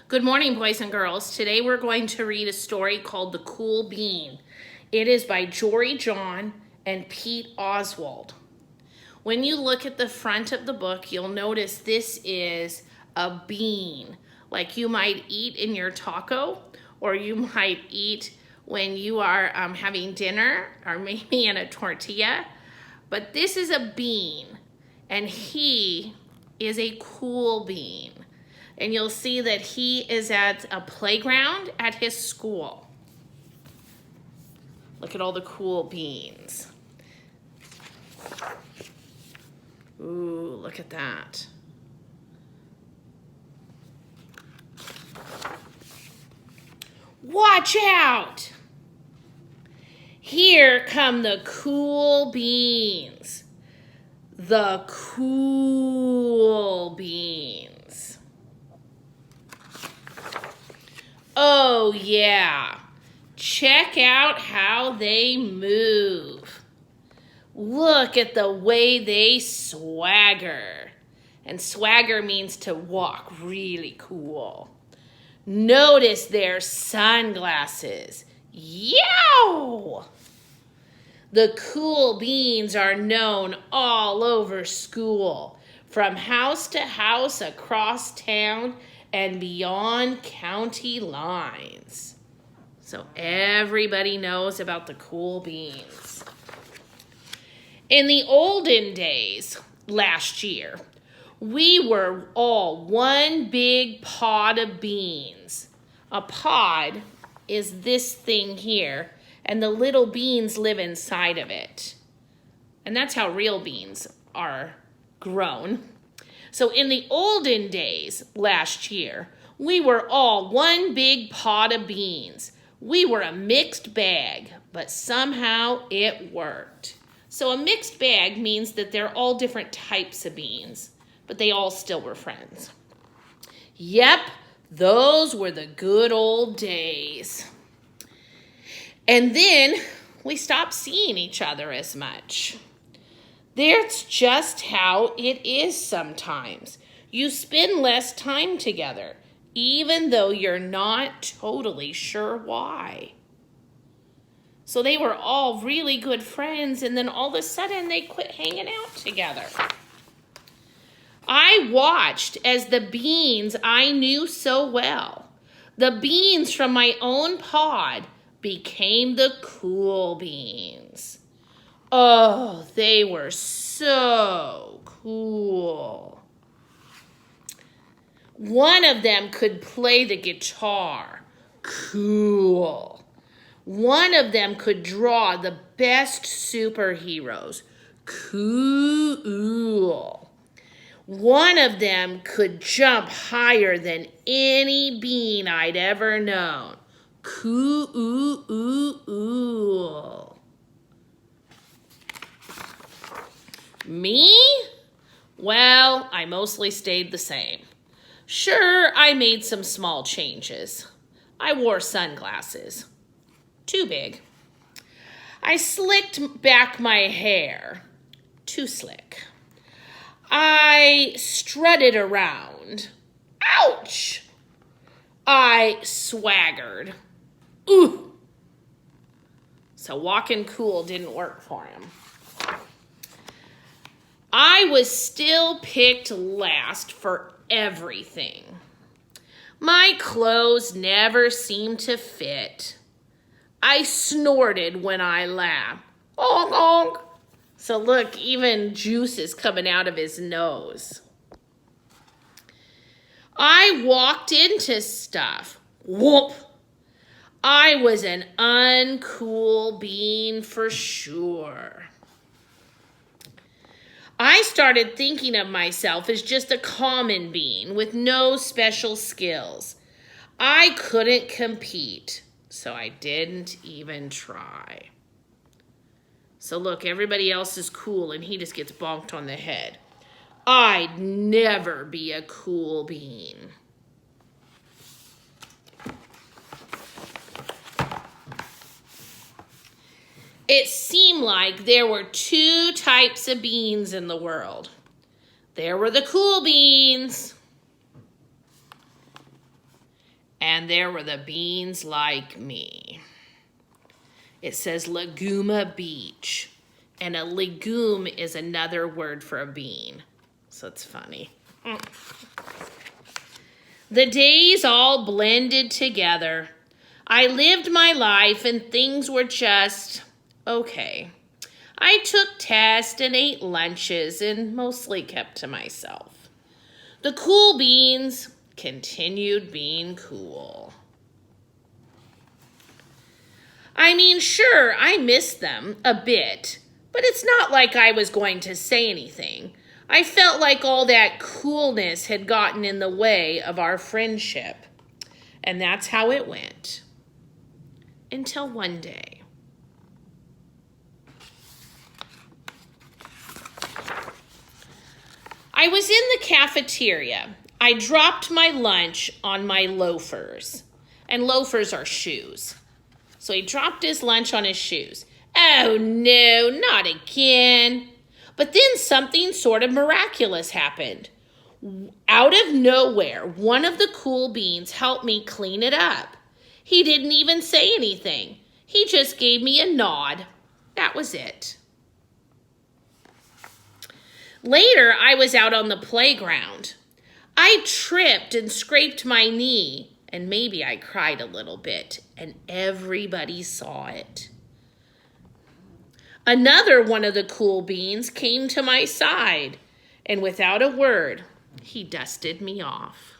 Good morning, boys and girls. Today we're going to read a story called The Cool Bean. It is by Jory John and Pete Oswald. When you look at the front of the book, you'll notice this is a bean, like you might eat in your taco, or you might eat when you are having dinner, or maybe in a tortilla. But this is a bean, and he is a cool bean. And you'll see that he is at a playground at his school. Look at all the cool beans. Ooh, look at that. Watch out! Here come the cool beans. The cool beans. Oh yeah, check out how they move. Look at the way they swagger. And swagger means to walk really cool. Notice their sunglasses. Yow! The cool beans are known all over school, from house to house across town and beyond county lines. So everybody knows about the cool beans. In the olden days, last year, we were all one big pod of beans. A pod is this thing here, and the little beans live inside of it. And that's how real beans are grown. So in the olden days, last year, we were all one big pot of beans. We were a mixed bag, but somehow it worked. So a mixed bag means that they're all different types of beans, but they all still were friends. Yep, those were the good old days. And then we stopped seeing each other as much. That's just how it is sometimes. You spend less time together, even though you're not totally sure why. So they were all really good friends, and then all of a sudden they quit hanging out together. I watched as the beans I knew so well, the beans from my own pod, became the cool beans. Oh, they were so cool. One of them could play the guitar. Cool. One of them could draw the best superheroes. Cool. One of them could jump higher than any bean I'd ever known. Cool. Me? Well, I mostly stayed the same. Sure, I made some small changes. I wore sunglasses. Too big. I slicked back my hair. Too slick. I strutted around. Ouch! I swaggered. Ooh! So walking cool didn't work for him. I was still picked last for everything. My clothes never seemed to fit. I snorted when I laughed. Honk, honk. So look, even juice is coming out of his nose. I walked into stuff. Whoop. I was an uncool bean for sure. I started thinking of myself as just a common bean with no special skills. I couldn't compete, so I didn't even try. So look, everybody else is cool and he just gets bonked on the head. I'd never be a cool bean. It seemed like there were two types of beans in the world. There were the cool beans and there were the beans like me. It says Laguna Beach, and a legume is another word for a bean. So it's funny. The days all blended together. I lived my life and things were just okay. I took tests and ate lunches and mostly kept to myself. The cool beans continued being cool. I mean, sure, I missed them a bit, but it's not like I was going to say anything. I felt like all that coolness had gotten in the way of our friendship. And that's how it went. Until one day. I was in the cafeteria. I dropped my lunch on my loafers. And loafers are shoes. So he dropped his lunch on his shoes. Oh no, not again. But then something sort of miraculous happened. Out of nowhere, one of the cool beans helped me clean it up. He didn't even say anything. He just gave me a nod. That was it. Later, I was out on the playground. I tripped and scraped my knee, and maybe I cried a little bit, and everybody saw it. Another one of the cool beans came to my side, and without a word, he dusted me off.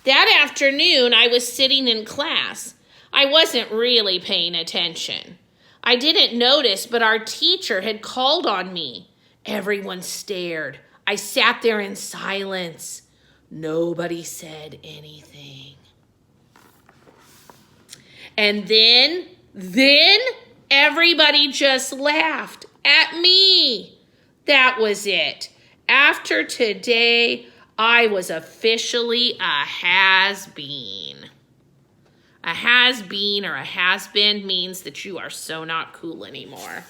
That afternoon, I was sitting in class. I wasn't really paying attention. I didn't notice, but our teacher had called on me. Everyone stared. I sat there in silence. Nobody said anything. And then everybody just laughed at me. That was it. After today, I was officially a has-been. A has-been or a has-been means that you are so not cool anymore.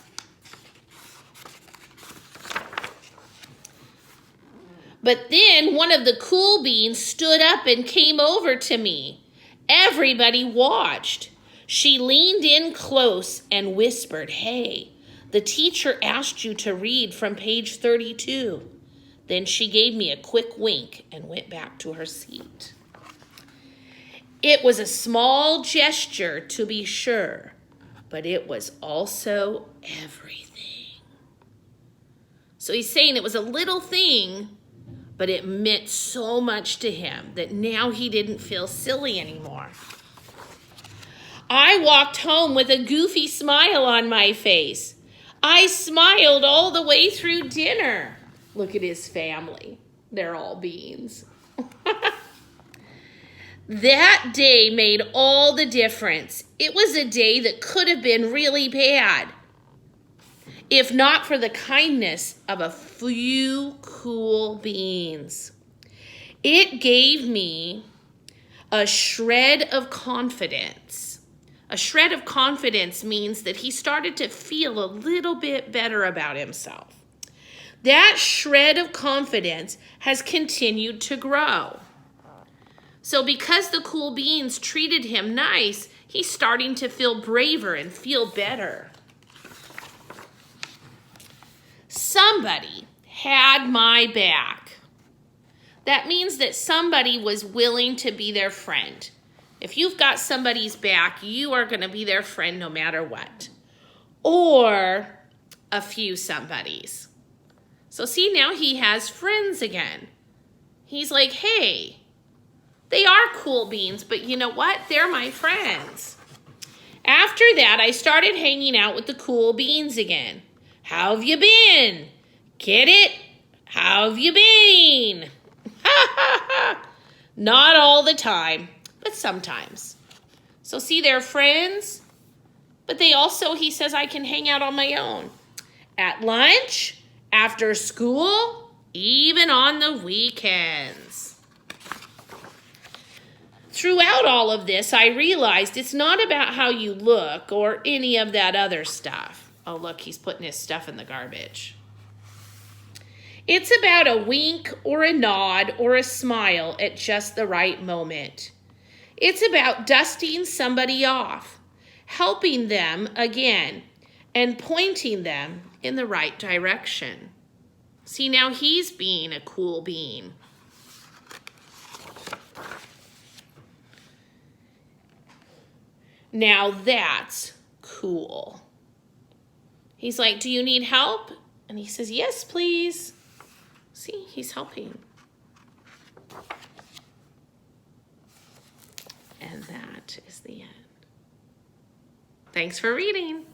But then one of the cool beans stood up and came over to me. Everybody watched. She leaned in close and whispered, "Hey, the teacher asked you to read from page 32. Then she gave me a quick wink and went back to her seat. It was a small gesture, to be sure, but it was also everything. So he's saying it was a little thing, but it meant so much to him that now he didn't feel silly anymore. I walked home with a goofy smile on my face. I smiled all the way through dinner. Look at his family. They're all beans. That day made all the difference. It was a day that could have been really bad, if not for the kindness of a few cool beans. It gave me a shred of confidence. A shred of confidence means that he started to feel a little bit better about himself. That shred of confidence has continued to grow. So because the cool beans treated him nice, he's starting to feel braver and feel better. Somebody had my back. That means that somebody was willing to be their friend. If you've got somebody's back, you are going to be their friend no matter what. Or a few somebodies. So see, now he has friends again. He's like, hey, they are cool beans, but you know what? They're my friends. After that, I started hanging out with the cool beans again. How have you been? Get it? How have you been? Not all the time, but sometimes. So see, they're friends, but they also, he says, I can hang out on my own. At lunch, after school, even on the weekends. Throughout all of this, I realized it's not about how you look or any of that other stuff. Oh, look, he's putting his stuff in the garbage. It's about a wink or a nod or a smile at just the right moment. It's about dusting somebody off, helping them again, and pointing them in the right direction. See, now he's being a cool bean. Now that's cool. He's like, do you need help? And he says, yes, please. See, he's helping. And that is the end. Thanks for reading.